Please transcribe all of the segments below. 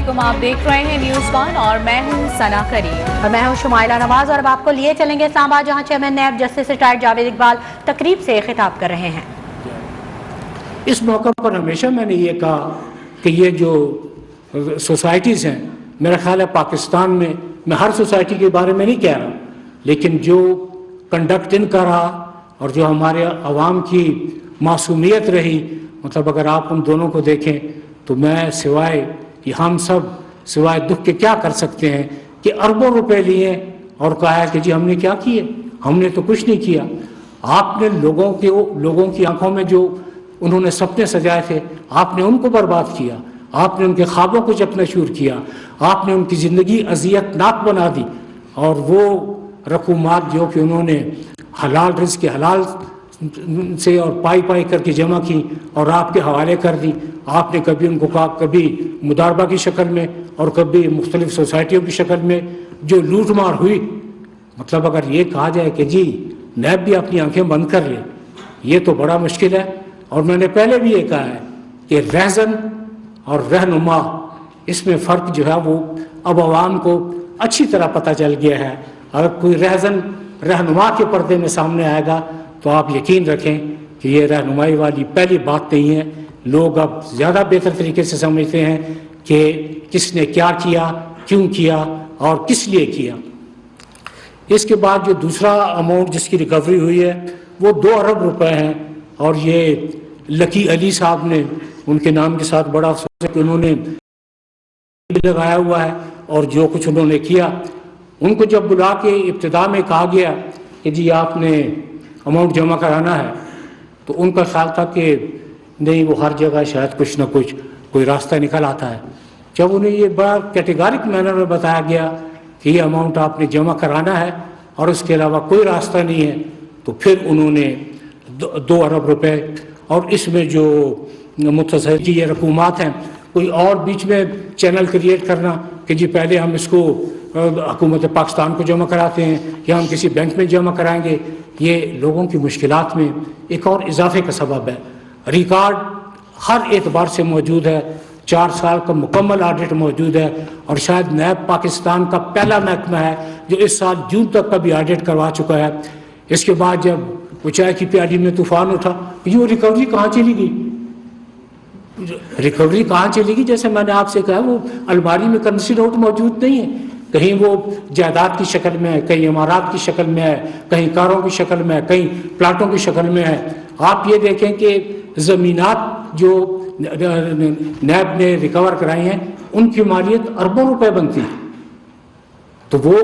علیکم، آپ دیکھ رہے ہیں نیوز ون اور میں ہوں ثنا کریم اور میں ہوں شمائلہ نواز، اور اب آپ کو لیے چلیں گے اسلام آباد، جہاں chairman NAB justice retired Javed Iqbal تقریب سے خطاب کر رہے ہیں۔ اس موقع پر ہمیشہ میں نے یہ کہا کہ یہ جو سوسائٹیز ہیں، میرا خیال ہے پاکستان میں ہر سوسائٹی کے بارے میں نہیں کہہ رہا، لیکن جو کنڈکٹ ان کا رہا اور جو ہمارے عوام کی معصومیت رہی، مطلب اگر آپ ہم دونوں کو دیکھیں تو میں ہم سب سوائے دکھ کے کیا کر سکتے ہیں کہ اربوں روپے لیے اور کہا ہے کہ جی ہم نے کیا کیے، ہم نے تو کچھ نہیں کیا۔ آپ نے لوگوں کی آنکھوں میں جو انہوں نے سپنے سجائے تھے، آپ نے ان کو برباد کیا، آپ نے ان کے خوابوں کو چکنا چور کیا، آپ نے ان کی زندگی اذیت ناک بنا دی، اور وہ رقومات جو کہ انہوں نے حلال رزق کے حلال سے اور پائی کر کے جمع کی اور آپ کے حوالے کر دی۔ آپ نے کبھی ان کو کہا، کبھی مداربہ کی شکل میں اور کبھی مختلف سوسائٹیوں کی شکل میں جو لوٹ مار ہوئی، مطلب اگر یہ کہا جائے کہ جی نیب بھی اپنی آنکھیں بند کر لے، یہ تو بڑا مشکل ہے۔ اور میں نے پہلے بھی یہ کہا ہے کہ رہزن اور رہنما، اس میں فرق جو ہے وہ اب عوام کو اچھی طرح پتہ چل گیا ہے۔ اگر کوئی رہزن رہنما کے پردے میں سامنے آئے گا تو آپ یقین رکھیں کہ یہ رہنمائی والی پہلی بات نہیں ہے۔ لوگ اب زیادہ بہتر طریقے سے سمجھتے ہیں کہ کس نے کیا کیا، کیوں کیا اور کس لیے کیا۔ اس کے بعد جو دوسرا اماؤنٹ جس کی ریکوری ہوئی ہے وہ 2 ارب روپے ہیں، اور یہ لکی علی صاحب نے، ان کے نام کے ساتھ بڑا افسوس ہے کہ انہوں نے لگایا ہوا ہے، اور جو کچھ انہوں نے کیا، ان کو جب بلا کے ابتدا میں کہا گیا کہ جی آپ نے اماؤنٹ جمع کرانا ہے، تو ان کا خیال تھا کہ نہیں، وہ ہر جگہ شاید کچھ نہ کچھ کوئی راستہ نکل آتا ہے۔ جب انہیں یہ بڑا کیٹیگورک مینر میں بتایا گیا کہ یہ اماؤنٹ آپ نے جمع کرانا ہے اور اس کے علاوہ کوئی راستہ نہیں ہے، تو پھر انہوں نے 2 ارب روپے، اور اس میں جو متصل یہ رقومات ہیں، کوئی اور بیچ میں چینل کریٹ کرنا کہ جی پہلے ہم اس کو حکومت پاکستان کو جمع کراتے ہیں یا ہم کسی بینک میں جمع کرائیں گے، یہ لوگوں کی مشکلات میں ایک اور اضافے کا سبب ہے۔ ریکارڈ ہر اعتبار سے موجود ہے، 4 سال کا مکمل آڈٹ موجود ہے، اور شاید نیب پاکستان کا پہلا محکمہ ہے جو اس سال جون تک کا بھی آڈٹ کروا چکا ہے۔ اس کے بعد جب وہ چائے کی پیالی میں طوفان اٹھا، یہ ریکوری کہاں چلی گئی؟ ریکوری کہاں چلی گئی؟ جیسے میں نے آپ سے کہا، وہ الماری میں کرنسی نوٹ موجود نہیں ہے، کہیں وہ جائیداد کی شکل میں ہے، کہیں عمارات کی شکل میں ہے، کہیں کاروں کی شکل میں ہے، کہیں پلاٹوں کی شکل میں ہے۔ آپ یہ دیکھیں کہ زمینات جو نیب نے ریکور کرائی ہیں، ان کی مالیت اربوں روپے بنتی ہے، تو وہ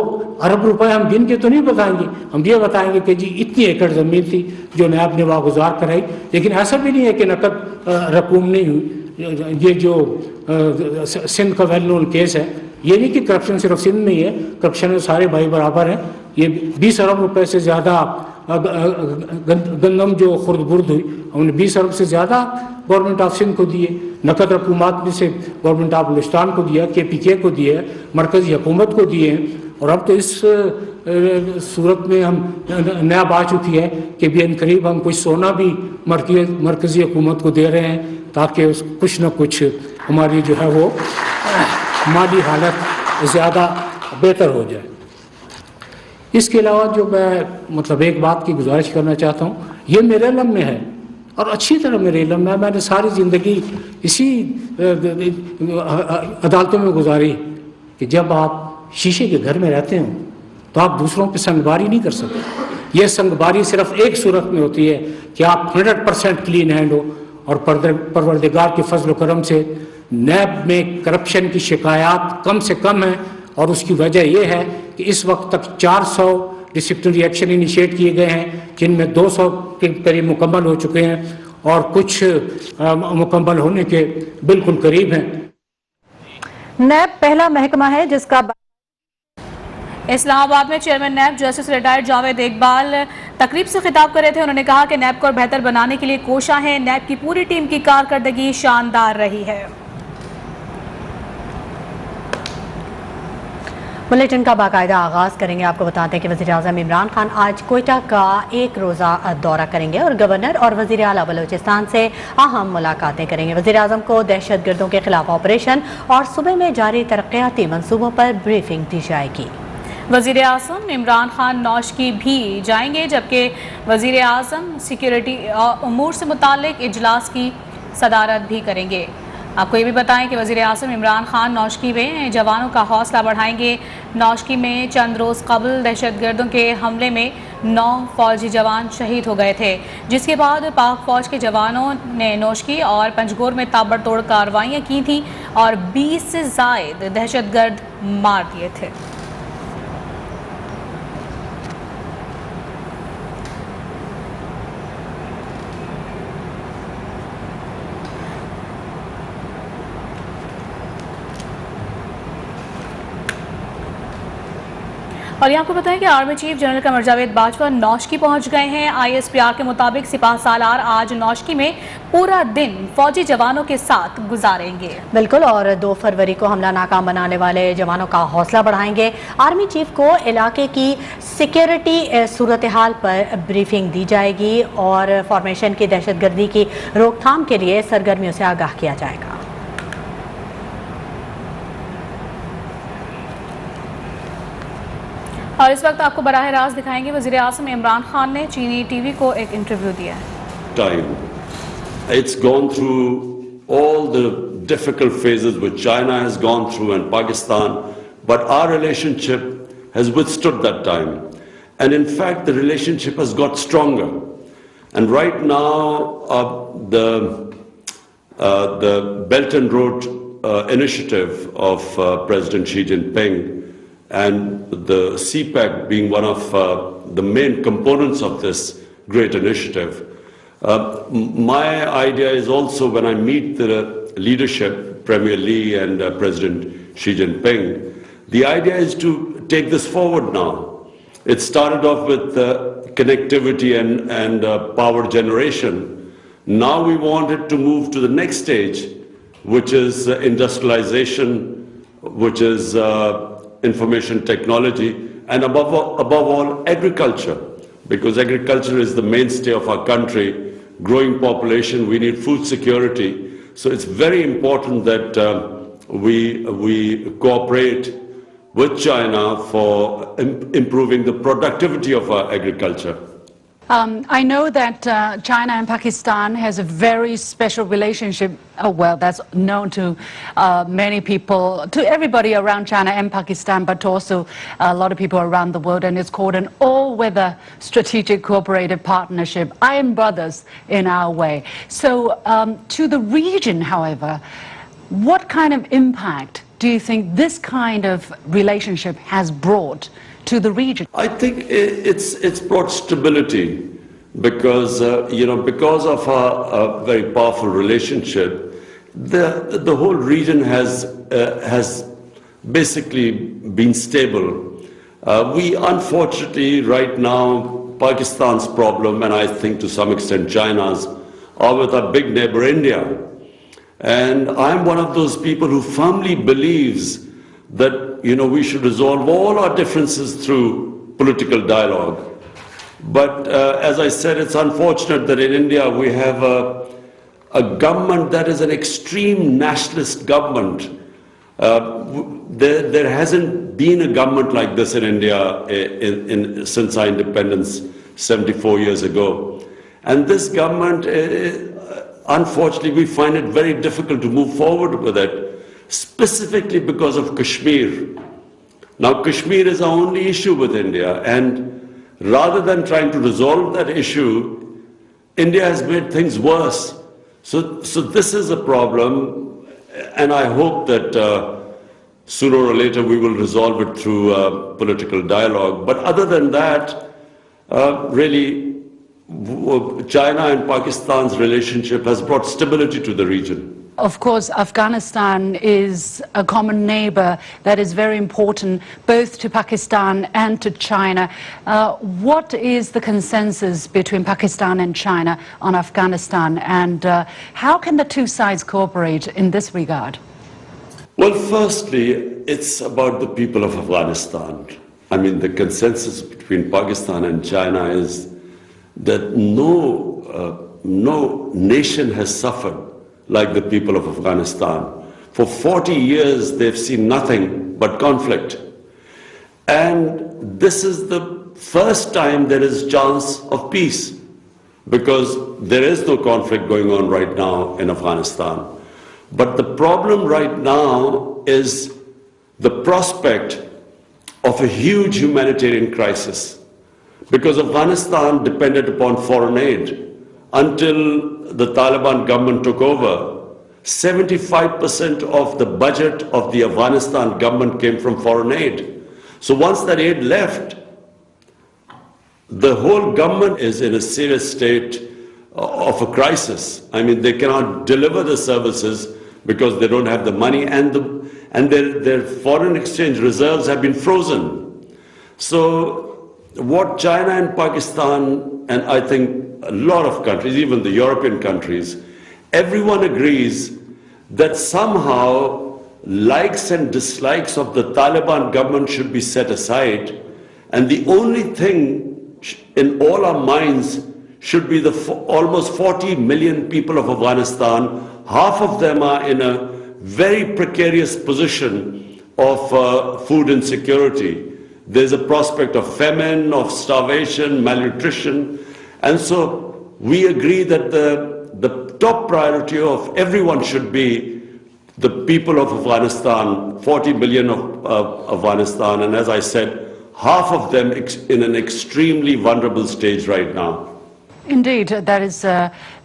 ارب روپے ہم گن کے تو نہیں بتائیں گے، ہم یہ بتائیں گے کہ جی اتنی ایکڑ زمین تھی جو نیب نے واگزار کرائی۔ لیکن ایسا بھی نہیں ہے کہ نقد رقوم نہیں ہوئی۔ یہ جو سندھ کا ویل نون کیس ہے، یہ نہیں کہ کرپشن صرف سندھ میں ہی ہے، کرپشن میں سارے بھائی برابر ہیں۔ یہ 20 ارب روپے سے زیادہ گندم جو خرد برد ہوئی، ہم نے 20 ارب سے زیادہ گورنمنٹ آف سندھ کو دیے، نقد رقومات میں سے گورنمنٹ آف بلوچستان کو دیا، KPK کو دیا، مرکزی حکومت کو دیے ہیں، اور اب تو اس صورت میں ہم نیب آ چکی ہے کہ بھی ان قریب ہم کچھ سونا بھی مرکزی حکومت کو دے رہے ہیں تاکہ کچھ نہ کچھ ہماری جو ہے وہ مالی حالت زیادہ بہتر ہو جائے۔ اس کے علاوہ جو میں ایک بات کی گزارش کرنا چاہتا ہوں، یہ میرے علم میں ہے اور اچھی طرح میرے علم میں ہے، میں نے ساری زندگی اسی عدالتوں میں گزاری کہ جب آپ شیشے کے گھر میں رہتے ہوں تو آپ دوسروں پہ سنگباری نہیں کر سکتے۔ یہ سنگباری صرف ایک صورت میں ہوتی ہے کہ آپ 100% کلین ہینڈ ہو، اور پروردگار کے فضل و کرم سے نیب میں کرپشن کی شکایات کم سے کم ہیں، اور اس کی وجہ یہ ہے کہ اس وقت تک 400 ڈسپلنری ایکشن انیشیٹ کیے گئے ہیں، جن میں 200 کے قریب مکمل ہو چکے ہیں اور کچھ مکمل ہونے کے بالکل قریب ہیں۔ نیب پہلا محکمہ ہے جس کا اسلام آباد میں chairman NAB justice retired Javed Iqbal تقریب سے خطاب کر رہے تھے۔ انہوں نے کہا کہ نیب کو بہتر بنانے کے لیے کوشاں ہیں، نیب کی پوری ٹیم کی کارکردگی شاندار رہی ہے۔ बुलेटिन का बाकायदा आगाज़ करेंगे। आपको बताते हैं कि वज़ीर-ए-आज़म इमरान खान आज कोयटा का एक रोज़ा दौरा करेंगे और गवर्नर और वज़ीर आला बलूचिस्तान से अहम मुलाकातें करेंगे। वज़ीर-ए-आज़म को दहशतगर्दों के खिलाफ ऑपरेशन और सूबे में जारी तरक्याती मंसूबों पर ब्रीफिंग दी जाएगी। वज़ीर-ए-आज़म इमरान खान नौशकी भी जाएंगे, जबकि वज़ीर-ए-आज़म सिक्योरिटी उमूर से मुताल्लिक इजलास की सदारत भी करेंगे। आपको ये भी बताएं कि वज़ीर-ए-आज़म इमरान खान नौशकी में जवानों का हौसला बढ़ाएंगे। नौशकी में चंद रोज़ कबल दहशतगर्दों के हमले में 9 फौजी जवान शहीद हो गए थे, जिसके बाद पाक फौज के जवानों ने नौशकी और पंजगोर में ताबड़तोड़ कार्रवाइयाँ की थी और 20 से ज़ायद दहशतगर्द मार दिए थे। और यहाँ आपको बताएं कि army chief general Qamar Javed Bajwa Noshki पहुँच गए हैं। ISPR के मुताबिक सिपाह सालार आज नौशकी में पूरा दिन फौजी जवानों के साथ गुजारेंगे। बिल्कुल, और 2 फरवरी को हमला नाकाम बनाने वाले जवानों का हौसला बढ़ाएंगे। आर्मी चीफ को इलाके की सिक्योरिटी सूरत हाल पर ब्रीफिंग दी जाएगी और फॉर्मेशन की दहशतगर्दी की रोकथाम के लिए सरगर्मियों से आगाह किया जाएगा। और इस वक्त आपको बराह रास्त दिखाएंगे वज़ीर-ए-आज़म इमरान खान ने चीनी टीवी को एक इंटरव्यू दिया है। It's gone through all the difficult phases which China has gone through and Pakistan, but our relationship has withstood that time. And in fact, the relationship has got stronger. And right now, the Belt and Road initiative of President Xi Jinping and the CPEC being one of the main components of this great initiative. My idea is also when I meet the leadership, Premier Li and President Xi Jinping, the idea is to take this forward now. It started off with connectivity and power generation. Now we want it to move to the next stage, which is industrialization, which is information technology, and above all agriculture, because agriculture is the mainstay of our country. Growing population, we need food security, so it's very important that we cooperate with China for improving the productivity of our agriculture. I know that China and Pakistan has a very special relationship. Well, that's known to many people, to everybody around China and Pakistan, but also a lot of people around the world, and it's called an all-weather strategic cooperative partnership, iron brothers in our way. So to the region, however, what kind of impact do you think this kind of relationship has brought to the region? I think it's brought stability because because of our very powerful relationship, the whole region has basically been stable. We unfortunately right now Pakistan's problem, and I think to some extent China's, are with our big neighbor India. And I'm one of those people who firmly believes that we should resolve all our differences through political dialogue. But as I said, it's unfortunate that in India we have a government that is an extreme nationalist government. There hasn't been a government like this in India since our independence 74 years ago. And this government, unfortunately, we find it very difficult to move forward with it, specifically because of Kashmir. Now, Kashmir is our only issue with India, and rather than trying to resolve that issue, India has made things worse. So this is a problem, and I hope that sooner or later we will resolve it through political dialogue. But other than that, really, China and Pakistan's relationship has brought stability to the region. Of course, Afghanistan is a common neighbor that is very important both to Pakistan and to China. What is the consensus between Pakistan and China on Afghanistan, and how can the two sides cooperate in this regard? Well, firstly, it's about the people of Afghanistan. I mean, the consensus between Pakistan and China is that no nation has suffered like the people of Afghanistan. For 40 years, they've seen nothing but conflict. And this is the first time there is chance of peace, because there is no conflict going on right now in Afghanistan. But the problem right now is the prospect of a huge humanitarian crisis, because Afghanistan depended upon foreign aid. Until the Taliban government took over, 75% of the budget of the Afghanistan government came from foreign aid. So once that aid left, the whole government is in a serious state of a crisis. I mean, they cannot deliver the services because they don't have the money, and their foreign exchange reserves have been frozen. So what China and Pakistan, and I think a lot of countries, even the European countries, everyone agrees that somehow likes and dislikes of the Taliban government should be set aside, and the only thing in all our minds should be the almost 40 million people of Afghanistan. Half of them are in a very precarious position of food insecurity. There's a prospect of famine, of starvation, malnutrition. And so we agree that the top priority of everyone should be the people of Afghanistan, 40 million of Afghanistan. And as I said, half of them in an extremely vulnerable stage right now. Indeed, that is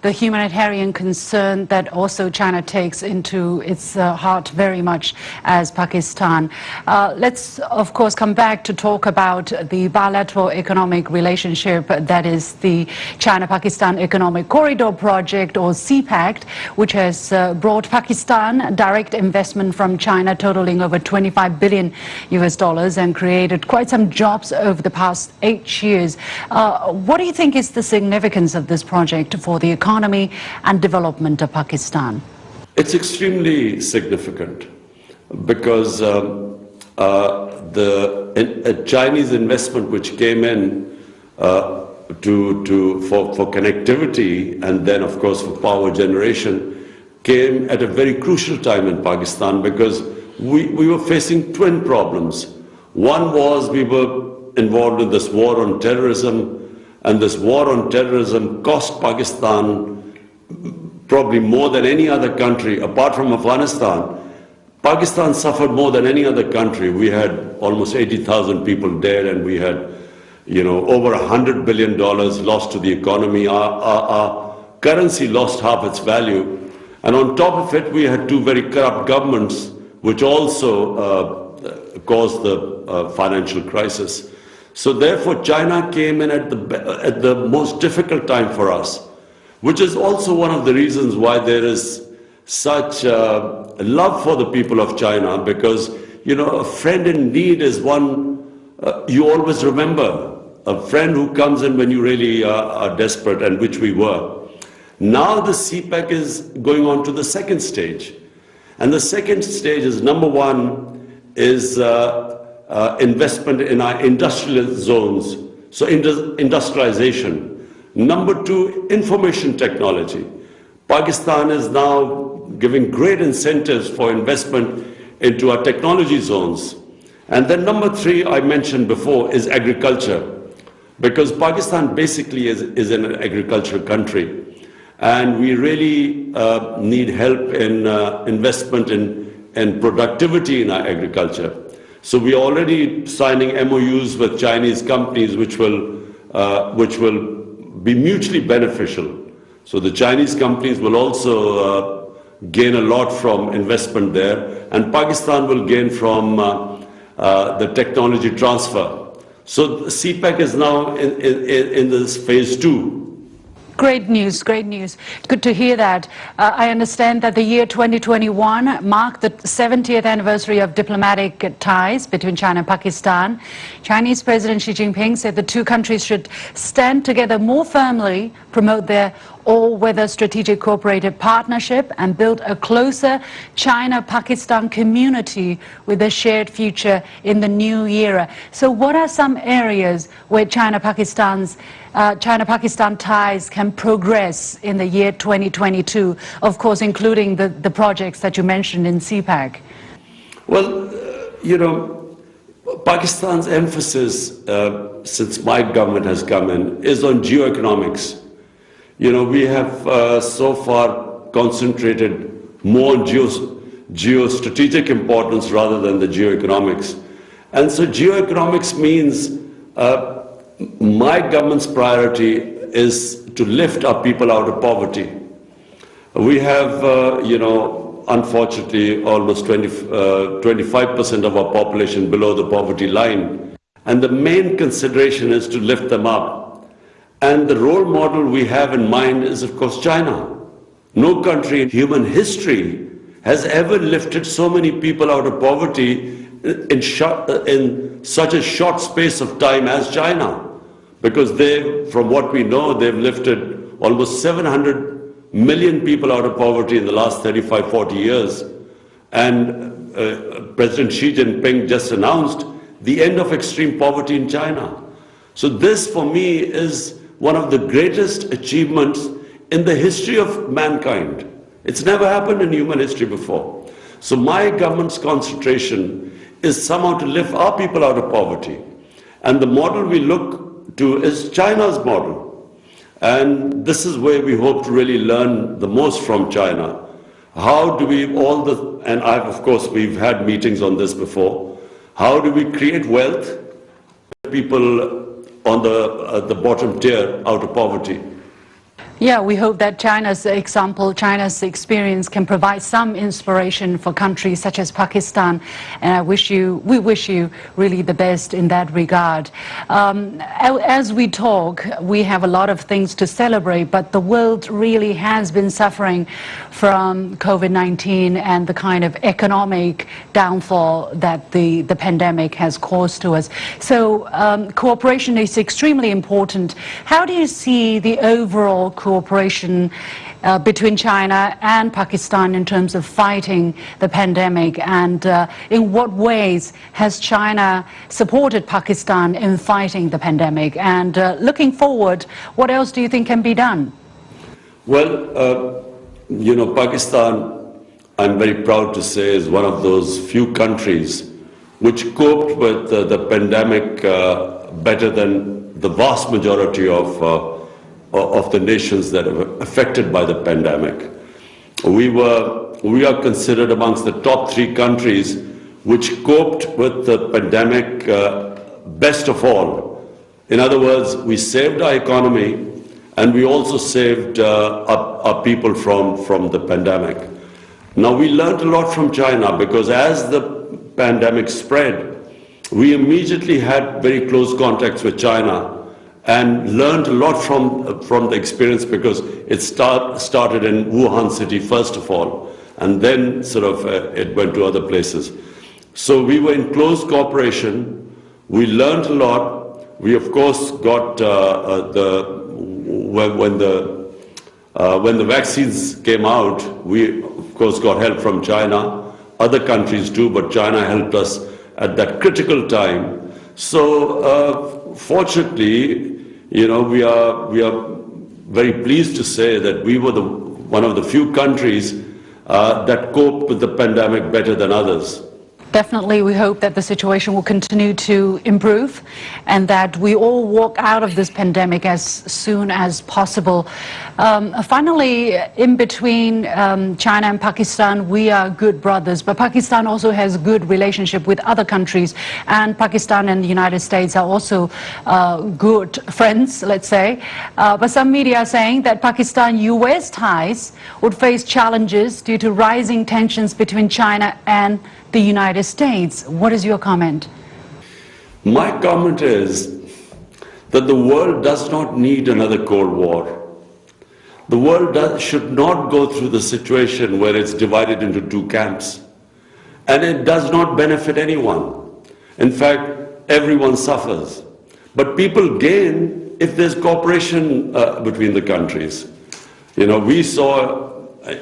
the humanitarian concern that also China takes into its heart very much as Pakistan. Let's, of course, come back to talk about the bilateral economic relationship, that is the China-Pakistan Economic Corridor Project, or CPEC, which has brought Pakistan direct investment from China totaling over $25 billion and created quite some jobs over the past 8 years. What do you think is the significance of this project for the economy and development of Pakistan? It's extremely significant because the Chinese investment which came in for connectivity and then of course for power generation came at a very crucial time in Pakistan, because we were facing twin problems. One was we were involved in this war on terrorism, and this war on terrorism cost Pakistan probably more than any other country, apart from Afghanistan. Pakistan suffered more than any other country. We had almost 80,000 people dead, and we had, over $100 billion lost to the economy. Our currency lost half its value. And on top of it, we had two very corrupt governments, which also caused the financial crisis. So therefore, China came in at the most difficult time for us, which is also one of the reasons why there is such love for the people of China, because, a friend in need is one you always remember, a friend who comes in when you really are desperate, and which we were. Now the CPEC is going on to the second stage. And the second stage is, number one, is investment in our industrial zones, so industrialization. Number two, information technology. Pakistan is now giving great incentives for investment into our technology zones. And then number three, I mentioned before, is agriculture, because Pakistan basically is an agricultural country. And we really need help in investment in productivity in our agriculture. So we are already signing MOUs with Chinese companies which will be mutually beneficial. So the Chinese companies will also gain a lot from investment there, and Pakistan will gain from the technology transfer. So CPEC is now in this phase 2. Great news, great news. Good to hear that. I understand that the year 2021 marked the 70th anniversary of diplomatic ties between China and Pakistan. Chinese President Xi Jinping said the two countries should stand together more firmly, promote their or whether strategic cooperative partnership and build a closer China-Pakistan community with a shared future in the new era. So what are some areas where China-Pakistan ties can progress in the year 2022, of course, including the projects that you mentioned in CPEC? Well, Pakistan's emphasis since my government has come in is on geoeconomics. We have so far concentrated more on geostrategic importance rather than the geoeconomics. And so geoeconomics means my government's priority is to lift our people out of poverty. We have, unfortunately, almost 25% of our population below the poverty line. And the main consideration is to lift them up. And the role model we have in mind is, of course, China. No country in human history has ever lifted so many people out of poverty in such a short space of time as China. Because from what we know, they've lifted almost 700 million people out of poverty in the last 35, 40 years. And President Xi Jinping just announced the end of extreme poverty in China. So this, for me, is one of the greatest achievements in the history of mankind. It's never happened in human history before. So my government's concentration is somehow to lift our people out of poverty. And the model we look to is China's model. And this is where we hope to really learn the most from China. How do we and of course, we've had meetings on this before. How do we create wealth, people on the bottom tier out of poverty? Yeah, we hope that China's example, China's experience can provide some inspiration for countries such as Pakistan. And we wish you really the best in that regard. As we talk, we have a lot of things to celebrate, but the world really has been suffering from COVID-19 and the kind of economic downfall that the pandemic has caused to us. So cooperation is extremely important. How do you see the overall cooperation between China and Pakistan in terms of fighting the pandemic, and in what ways has China supported Pakistan in fighting the pandemic? And looking forward, what else do you think can be done? Well, Pakistan, I'm very proud to say, is one of those few countries which coped with the pandemic better than the vast majority of the nations that are affected by the pandemic. We are considered amongst the top 3 countries which coped with the pandemic best of all. In other words, we saved our economy and we also saved our people from the pandemic. Now, we learned a lot from China because as the pandemic spread, we immediately had very close contacts with China and learned a lot from the experience, because it started in Wuhan city first of all, and then it went to other places. So we were in close cooperation. We learned a lot. We of course got when the vaccines came out, we of course got help from China, other countries too, but China helped us at that critical time. So fortunately, we are very pleased to say that we were one of the few countries that coped with the pandemic better than others. Definitely, we hope that the situation will continue to improve and that we all walk out of this pandemic as soon as possible. Finally, in between China and Pakistan, we are good brothers, but Pakistan also has good relationship with other countries, and Pakistan and the United States are also good friends, let's say. But some media are saying that Pakistan-US ties would face challenges due to rising tensions between China and the United States. What is your comment? My comment is that the world does not need another Cold War. The world should not go through the situation where it's divided into 2 camps. And it does not benefit anyone. In fact, everyone suffers. But people gain if there's cooperation between the countries. You know, we saw,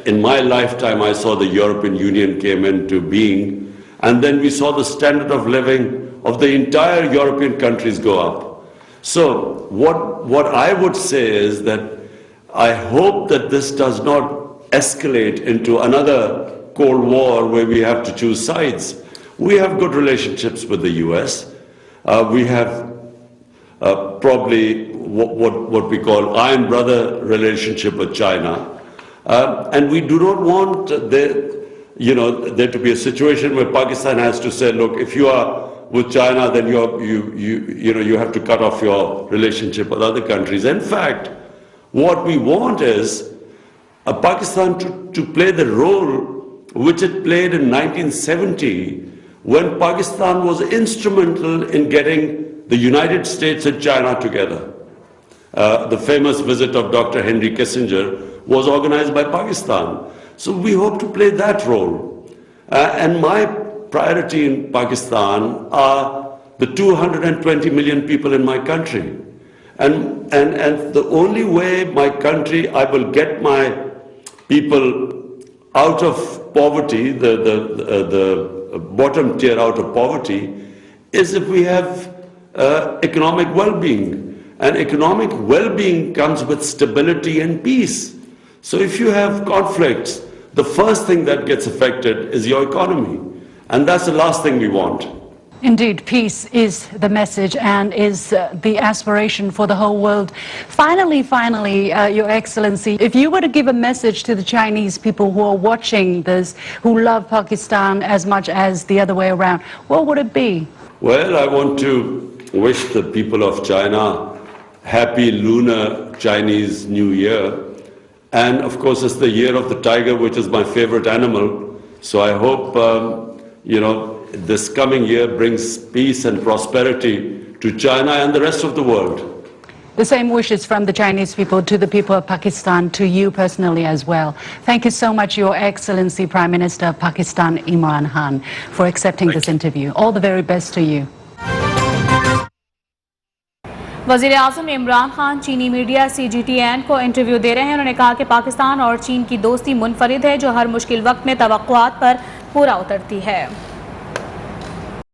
in my lifetime, I saw the European Union came into being, and then we saw the standard of living of the entire European countries go up. So what I would say is that I hope that this does not escalate into another Cold War where we have to choose sides. We have good relationships with the US. We have probably what we call iron brother relationship with China. And we do not want there to be a situation where Pakistan has to say, look, if you are with China, then you have to cut off your relationship with other countries. In fact, what we want is Pakistan to play the role which it played in 1970 when Pakistan was instrumental in getting the United States and China together. The famous visit of Dr. Henry Kissinger was organized by Pakistan. So we hope to play that role. And my priority in Pakistan are the 220 million people in my country. And the only way my country, I will get my people out of poverty, the bottom tier out of poverty, is if we have economic well-being. And economic well-being comes with stability and peace. So if you have conflicts, the first thing that gets affected is your economy. And that's the last thing we want. Indeed, peace is the message and is the aspiration for the whole world. Finally, Your Excellency, if you were to give a message to the Chinese people who are watching this, who love Pakistan as much as the other way around, what would it be? Well, I want to wish the people of China happy Lunar Chinese New Year. And of course, it's the year of the tiger, which is my favorite animal. So I hope, this coming year brings peace and prosperity to China and the rest of the world. The same wishes from the Chinese people to the people of Pakistan, to you personally as well. Thank you so much, Your Excellency, Prime Minister of Pakistan, Imran Khan, for accepting this interview. All the very best to you. वज़ीर आज़म इमरान खान चीनी media CGTN को interview दे रहे हैं। उन्होंने कहा कि पाकिस्तान और चीन की दोस्ती मुनफरिद है जो हर मुश्किल वक्त में तवक्कुआत पर पूरा उतरती है।